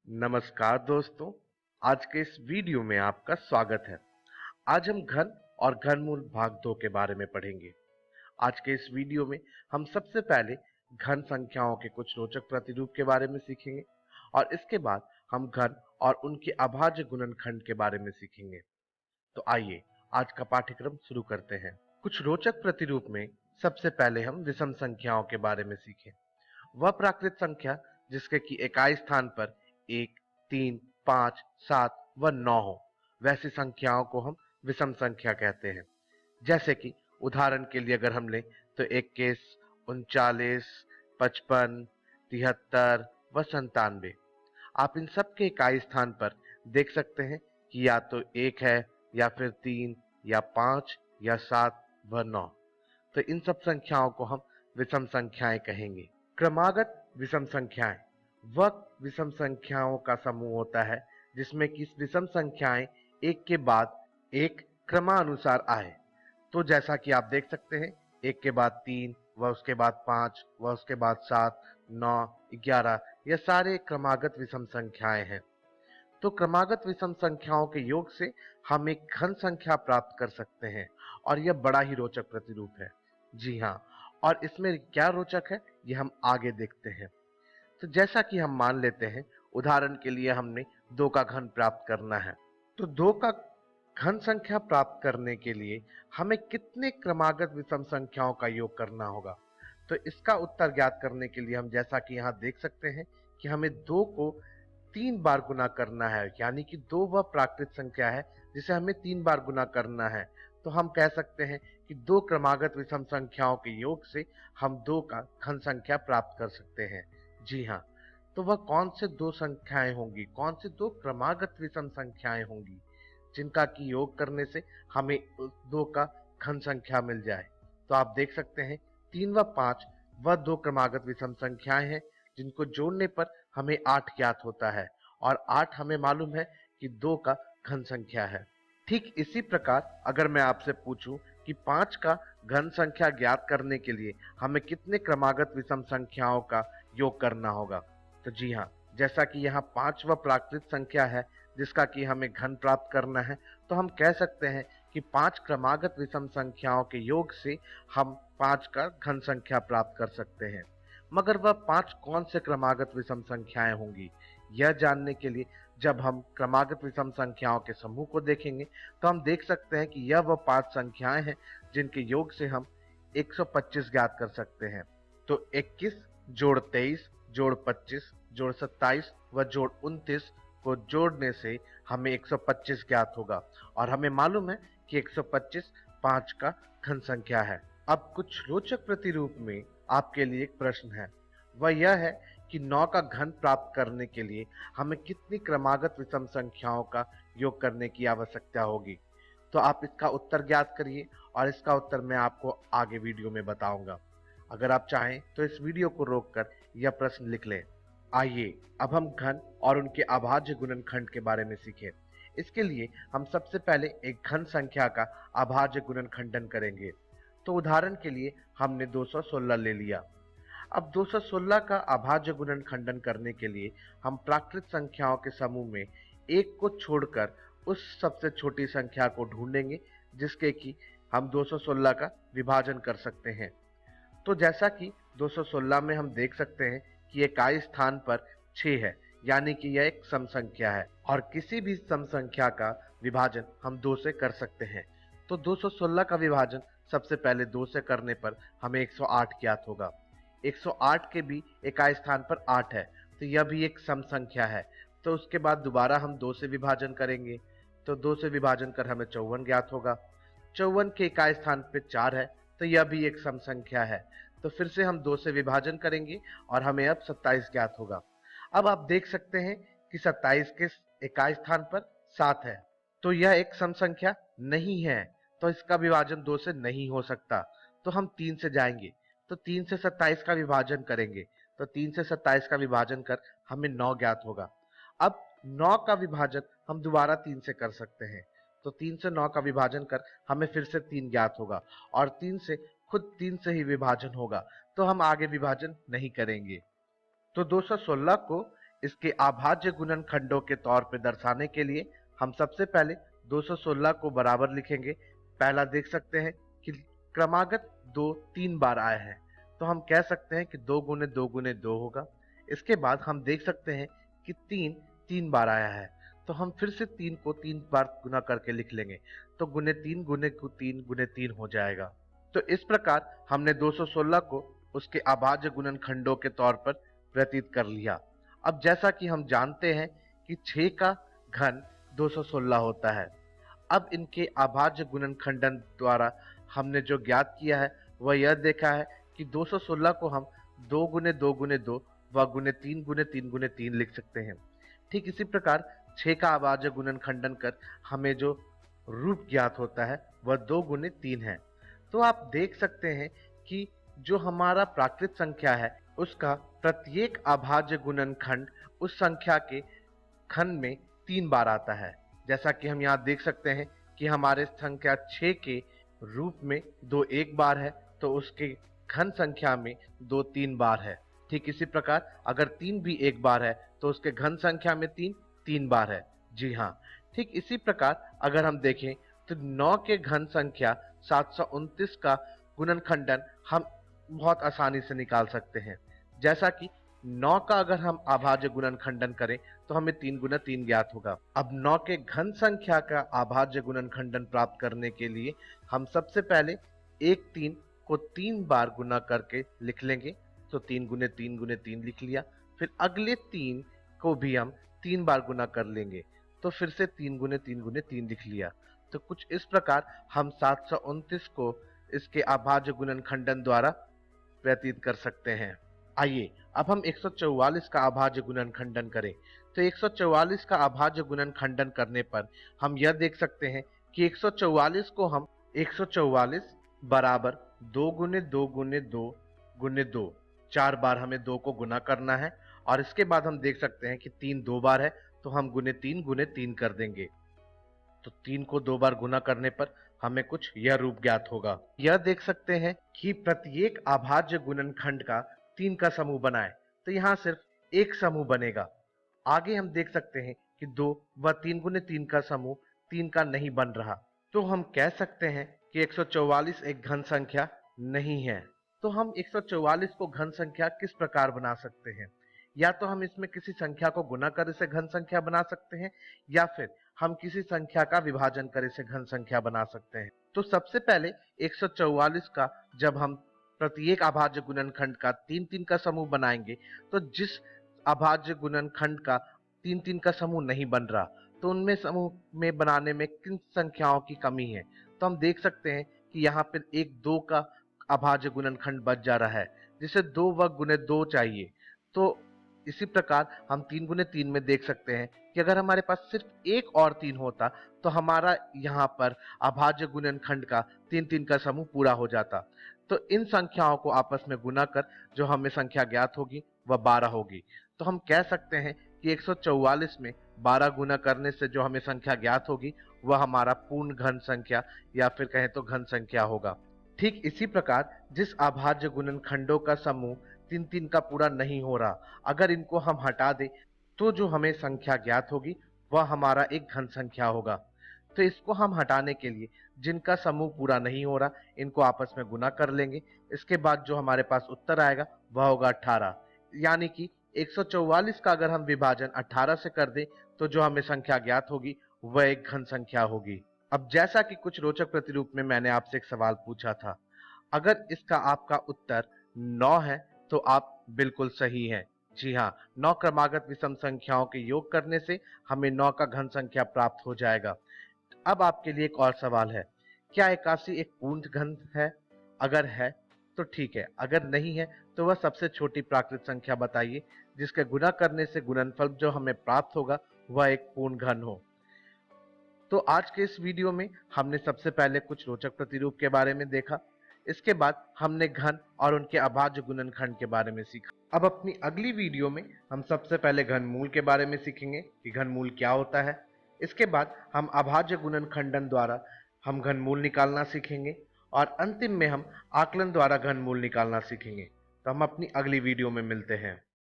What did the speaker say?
नमस्कार दोस्तों। आज के इस वीडियो में आपका स्वागत है। आज हम घन और घनमूल भाग 2 के बारे में पढ़ेंगे। आज के इस वीडियो में हम सबसे पहले घन संख्याओं के कुछ रोचक प्रतिरूप के बारे में सीखेंगे और इसके बाद हम घन और उनके अभाज्य गुणनखंड के बारे में सीखेंगे। तो आइए आज का पाठ्यक्रम शुरू करते हैं। कुछ रोचक प्रतिरूप में सबसे पहले हम विषम संख्याओं के बारे में सीखें। वह प्राकृत संख्या जिसके की इकाई स्थान पर 1, 3, 5, 7 व 9 हो, वैसी संख्याओं को हम विषम संख्या कहते हैं। जैसे कि उदाहरण के लिए अगर हम लें तो 21, 39, 55, 73 व 97। आप इन सब के इकाई स्थान पर देख सकते हैं कि या तो 1 है या फिर 3 या 5 या 7 व 9। तो इन सब संख्याओं को हम विषम संख्याएं कहेंगे। क्रमागत विषम संख्याएं वह विषम संख्याओं का समूह होता है जिसमें कि विषम संख्याएं एक के बाद एक क्रमानुसार आए। तो जैसा कि आप देख सकते हैं, एक के बाद 3 व उसके बाद 5 व उसके बाद 7, 9, 11, यह सारे क्रमागत विषम संख्याएं हैं। तो क्रमागत विषम संख्याओं के योग से हम एक घन संख्या प्राप्त कर सकते हैं और यह बड़ा ही रोचक प्रतिरूप है। जी हाँ, और इसमें क्या रोचक है यह हम आगे देखते हैं। तो जैसा कि हम मान लेते हैं, उदाहरण के लिए हमने 2 का घन प्राप्त करना है। तो 2 का घन संख्या प्राप्त करने के लिए हमें कितने क्रमागत विषम संख्याओं का योग करना होगा? तो इसका उत्तर ज्ञात करने के लिए हम जैसा कि यहाँ देख सकते हैं कि हमें 2 को 3 बार गुना करना है, यानी कि 2 वह प्राकृत संख्या है जिसे हमें 3 बार गुना करना है। तो हम कह सकते हैं कि 2 क्रमागत विषम संख्याओं के योग से हम 2 का घन संख्या प्राप्त कर सकते हैं। जी हाँ, तो वह कौन से 2 संख्याएं होंगी, कौन से 2 क्रमागत विषम संख्याएं होंगी जिनका की योग करने से हमें 2 का घन संख्या मिल जाए? तो आप देख सकते हैं 3 व 5 वह 2 क्रमागत विषम संख्याएं हैं जिनको जोड़ने पर हमें 8 ज्ञात होता है और 8 हमें मालूम है कि 2 का घन संख्या है। ठीक इसी प्रकार अगर मैं आपसे पूछूं कि 5 का घन संख्या ज्ञात करने के लिए हमें कितने क्रमागत विषम संख्याओं का योग करना होगा? तो जी हाँ, जैसा कि यहाँ 5 व प्राकृत संख्या है जिसका कि हमें घन प्राप्त करना है, तो हम कह सकते हैं कि 5 क्रमागत विषम संख्याओं के योग से हम 5 का घन संख्या प्राप्त कर सकते हैं। मगर वह 5 कौन से क्रमागत विषम संख्याएं होंगी, यह जानने के लिए जब हम क्रमागत विषम संख्याओं के समूह को देखेंगे तो हम देख सकते हैं कि यह वह 5 संख्याएं हैं जिनके योग से हम 125 ज्ञात कर सकते हैं। तो 21 जोड़ 23 जोड़ 25 जोड़ 27 व जोड़ 29 को जोड़ने से हमें 125 ज्ञात होगा और हमें मालूम है कि 125 5 का घन संख्या है। अब कुछ रोचक प्रतिरूप में आपके लिए एक प्रश्न है, वह यह है कि 9 का घन प्राप्त करने के लिए हमें कितनी क्रमागत विषम संख्याओं का योग करने की आवश्यकता होगी? तो आप इसका उत्तर ज्ञात करिए और इसका उत्तर मैं आपको आगे वीडियो में बताऊंगा। अगर आप चाहें तो इस वीडियो को रोककर यह प्रश्न लिख लें। आइए अब हम घन और उनके अभाज्य गुणनखंड के बारे में सीखें। इसके लिए हम सबसे पहले एक घन संख्या का अभाज्य गुणनखंडन करेंगे। तो उदाहरण के लिए हमने 216 ले लिया। अब 216 का अभाज्य गुणनखंडन करने के लिए हम प्राकृत संख्याओं के समूह में एक को छोड़कर उस सबसे छोटी संख्या को ढूंढेंगे जिसके कि हम 216 का विभाजन कर सकते हैं। तो जैसा कि 216 में हम देख सकते हैं कि इकाई स्थान पर 6 है, यानी कि यह एक सम संख्या है और किसी भी सम संख्या का विभाजन हम 2 से कर सकते हैं। तो 216 का विभाजन सबसे पहले 2 से करने पर हमें 108 ज्ञात होगा। 108 के भी इकाई स्थान पर 8 है, तो यह भी एक सम संख्या है। तो उसके बाद दोबारा हम 2 से विभाजन करेंगे, तो 2 से विभाजन कर हमें 54 ज्ञात होगा। 54 के इकाई स्थान पे 4 है, तो यह भी एक सम संख्या है। तो फिर से हम 2 से विभाजन करेंगे और हमें अब 27 ज्ञात होगा। अब आप देख सकते हैं कि 27 के इकाई स्थान पर 7 है, तो यह एक सम संख्या नहीं है, तो इसका विभाजन 2 से नहीं हो सकता। तो हम 3 से जाएंगे, तो 3 से 27 का विभाजन करेंगे, तो 3 से 27 का विभाजन कर हमें 9 ज्ञात होगा। अब 9 का विभाजन हम दोबारा 3 से कर सकते हैं, तो 3 से 9 का विभाजन कर हमें फिर से 3 ज्ञात होगा और 3 से खुद 3 से ही विभाजन होगा, तो हम आगे विभाजन नहीं करेंगे। तो 216 को इसके अभाज्य गुणनखंडों के तौर पे दर्शाने के लिए हम सबसे पहले 216 को बराबर लिखेंगे। पहला देख सकते हैं कि क्रमागत 2 3 बार आया है, तो हम कह सकते हैं कि 2 गुने 2 गुने 2 होगा। इसके बाद हम देख सकते हैं कि 3 3 बार आया है, तो हम फिर से 3 को 3 बार गुना करके लिख लेंगे, तो गुने 3 गुने 3 हो जाएगा। तो इस प्रकार हमने 216 को उसके अभाज्य गुणनखंडों के तौर पर व्यतीत कर लिया। अब जैसा कि हम जानते हैं कि 6 का घन 216 होता है। अब इनके अभाज्य गुणनखंडन द्वारा हमने जो ज्ञात किया है वह यह देखा है कि 216 को हम 2 गुने 2 गुने 2 व गुने 3 गुने 3 गुने 3 लिख सकते हैं। ठीक इसी प्रकार 6 का अभाज्य गुणनखंडन कर हमें जो रूप ज्ञात होता है वह 2 गुने 3 है। तो आप देख सकते हैं कि जो हमारा प्राकृत संख्या है उसका प्रत्येक अभाज्य गुणनखंड उस संख्या के खंड में 3 बार आता है। जैसा कि हम यहाँ देख सकते हैं कि हमारे संख्या 6 के रूप में 2 एक बार है, तो उसके घन संख्या में 2 3 बार है। ठीक इसी प्रकार अगर 3 भी एक बार है तो उसके घन संख्या में 3 3 बार है। जी हाँ, ठीक इसी प्रकार अगर हम देखें तो 9 के घन संख्या 729 का गुणनखंडन हम बहुत आसानी से निकाल सकते हैं। जैसा कि 9 का अगर हम अभाज्य गुणनखंडन करें तो हमें 3 गुना 3 ज्ञात होगा। अब 9 के घन संख्या का अभाज्य गुणनखंडन प्राप्त करने के लिए हम सबसे पहले 1 3 को 3 बार गुना करके लिख लेंगे, तो 3 गुने 3 लिख लिया। फिर अगले 3 को भी हम 3 बार गुना कर लेंगे, तो फिर से 3 गुने 3 लिख लिया। तो कुछ इस प्रकार हम 729 को इसके अभाज्य गुणनखंडन द्वारा व्यतीत कर सकते हैं। आइए अब हम 144 का अभाज्य गुणनखंडन करें। तो 144 का अभाज्य गुणनखंडन करने पर हम यह देख सकते हैं कि 144 को हम 144 बराबर 2 गुने 2 गुने 2 गुने 2 4 बार हमें 2 को गुना करना है, और इसके बाद हम देख सकते हैं कि 3 2 बार है, तो हम गुने 3 कर देंगे। तो 3 को 2 बार गुना करने पर हमें कुछ यह रूप ज्ञात होगा। यह देख सकते हैं कि प्रत्येक अभाज्य गुणनखंड का 3 का समूह बनाए, तो यहाँ सिर्फ एक समूह बनेगा। आगे हम देख सकते हैं कि 2 व 3 गुने 3 का समूह 3 का नहीं बन रहा, तो हम कह सकते हैं कि 144 एक घन संख्या नहीं है। तो हम 144 को घन संख्या किस प्रकार बना सकते हैं? या तो हम इसमें किसी संख्या को गुना कर इसे घन संख्या बना सकते हैं, या फिर हम किसी संख्या का विभाजन कर इसे घन संख्या बना सकते हैं। तो सबसे पहले 144 का जब हम प्रत्येक अभाज्य गुणनखंड का 3 3 का समूह बनाएंगे, तो जिस अभाज्य गुणनखंड का 3 3 का समूह नहीं बन रहा, तो उनमें समूह में बनाने में किन संख्याओं की कमी है? तो हम देख सकते हैं कि यहाँ पर एक 2 का अभाज्य गुणनखंड बच जा रहा है, जिसे 2 व गुने 2 चाहिए। तो इसी प्रकार हम 3 गुने 3 में देख सकते हैं कि अगर हमारे पास सिर्फ एक और 3 होता तो हमारा यहाँ पर अभाज्य गुणनखंड का 3 3 का समूह पूरा हो जाता। तो इन संख्याओं को आपस में गुना कर जो हमें संख्या ज्ञात होगी वह 12 होगी। तो हम कह सकते हैं कि 144 में 12 गुना करने से जो हमें संख्या ज्ञात होगी वह हमारा पूर्ण घन संख्या या फिर कहें तो घन संख्या होगा। ठीक इसी प्रकार जिस अभाज्य गुणनखंडों का समूह 3 3 का पूरा नहीं हो रहा, अगर इनको हम हटा दें तो जो हमें संख्या ज्ञात होगी वह हमारा एक घन संख्या होगा। तो इसको हम हटाने के लिए जिनका समूह पूरा नहीं हो रहा, इनको आपस में गुना कर लेंगे। इसके बाद जो हमारे पास उत्तर आएगा वह होगा 18। यानी कि 144 का अगर हम विभाजन 18 से कर दें तो जो हमें संख्या ज्ञात होगी वह एक घन संख्या होगी। अब जैसा कि कुछ रोचक प्रतिरूप में मैंने आपसे एक सवाल पूछा था, अगर इसका आपका उत्तर 9 है तो आप बिल्कुल सही हैं। जी हाँ, 9 क्रमागत विषम संख्याओं के योग करने से हमें 9 का घन संख्या प्राप्त हो जाएगा। अब आपके लिए एक और सवाल है, क्या 81 एक पूर्ण घन है? अगर है तो ठीक है, अगर नहीं है तो वह सबसे छोटी प्राकृत संख्या बताइए जिसके गुना करने से गुणनफल जो हमें प्राप्त होगा वह एक पूर्ण घन हो। तो आज के इस वीडियो में हमने सबसे पहले कुछ रोचक प्रतिरूप के बारे में देखा। इसके बाद हमने घन और उनके अभाज्य गुणनखंड के बारे में सीखा। अब अपनी अगली वीडियो में हम सबसे पहले घनमूल के बारे में सीखेंगे कि घनमूल क्या होता है। इसके बाद हम अभाज्य गुणनखंडन द्वारा हम घनमूल निकालना सीखेंगे, और अंतिम में हम आकलन द्वारा घनमूल निकालना सीखेंगे। तो हम अपनी अगली वीडियो में मिलते हैं।